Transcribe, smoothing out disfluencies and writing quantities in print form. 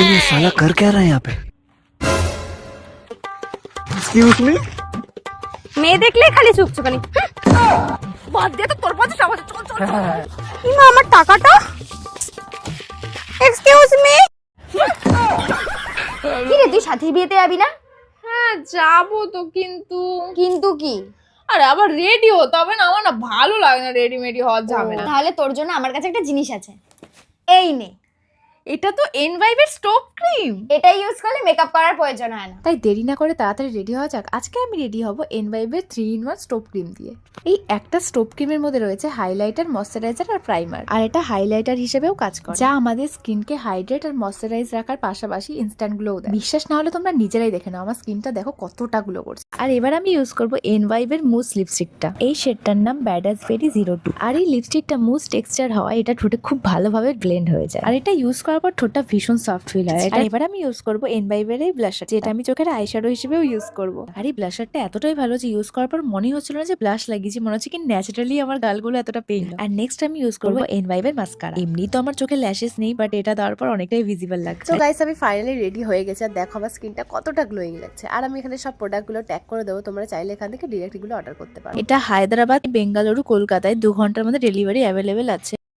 लेकिन ये साला कर क्या रहा है यहाँ पे? Excuse me? মেয়ে দেখলে খালি চুপচুপানি বাদ দিয়ে তো তোর পাশে সবাই চল চল মা আমার টাকাটা এক্সকিউজ মি কি রে তুই সাথীর বিয়েতে যাবি না? হ্যাঁ যাবো তো, কিন্তু কিন্তু কি? আরে আবার রেডি হতে হবে না, আমার না ভালো লাগে না রেডিমেডি হওয়ার ঝামেলা। তাহলে তোর জন্য আমার কাছে একটা জিনিস আছে, এই নে। এটা তো এনভাইভের স্টোভ ক্রিম। এটা ইউজ করলে মেকআপ করার প্রয়োজন হয় না। তাই দেরি না করে তাড়াতাড়ি রেডি হওয়া যাক। আজকে আমি রেডি হব এনভাইভের 3-in-1 স্টোভ ক্রিম দিয়ে। এই একটা স্টোভ ক্রিমের মধ্যে রয়েছে হাইলাইটার, ময়শ্চারাইজার আর প্রাইমার। আর এটা হাইলাইটার হিসেবেও কাজ করে, যা আমাদের স্কিনকে হাইড্রেট আর ময়শ্চারাইজ রাখার পাশাপাশি ইনস্ট্যান্ট গ্লো দেয়। বিশ্বাস না হলে তোমরা নিজেরাই দেখে নাও, আমার স্কিনটা দেখো কতটা গ্লো করছে। আর এবার আমি ইউজ করব এনভাইভের মুস লিপস্টিকটা। এই শেডটার নাম ব্যাডাস ভেরি 02। আর এই লিপস্টিকটা মুস টেক্সচার হওয়া, এটা ঠোঁটে খুব ভালোভাবে ব্লেন্ড হয়ে যায়। আর এটা ইউজ করার পর ঠোঁটটা ভীষণ সফট ফিল হয়। আর এবার আমি ইউজ করব এনভাইভের এই ব্লাশার, যেটা আমি চোখের আইশ্যাডো হিসেবেও ইউজ করব। আর এই ব্লাশারটা এতটাই ভালো যে ইউজ করার পর মনেই হচ্ছিল না যে ব্লাশ লাগিয়েছি, মনে হচ্ছে কি ন্যাচারালি আমার গালগুলো এতটা পেইন। আর নেক্সট আমি ইউজ করব এনভাইভের মাস্কারা। এমনি তো আমার চোখে ল্যাশেস নেই, বাট এটা দেওয়ার পর অনেকটাই ভিজিবল লাগছে। তো গাইস আমি ফাইনালি রেডি হয়ে গেছি, আর দেখো আমার স্কিনটা কতটা গ্লোয়িং লাগছে। আর আমি এখানে সব প্রোডাক্টগুলো ট্যাগ করে দেবো, তোমরা চাইলে এখান থেকে ডিরেক্ট এগুলো অর্ডার করতে পারো। এটা হায়দ্রাবাদ, বেঙ্গালুরু, কলকাতায় 2 ঘন্টার মধ্যে ডেলিভারি অ্যাভেলেবেল আছে।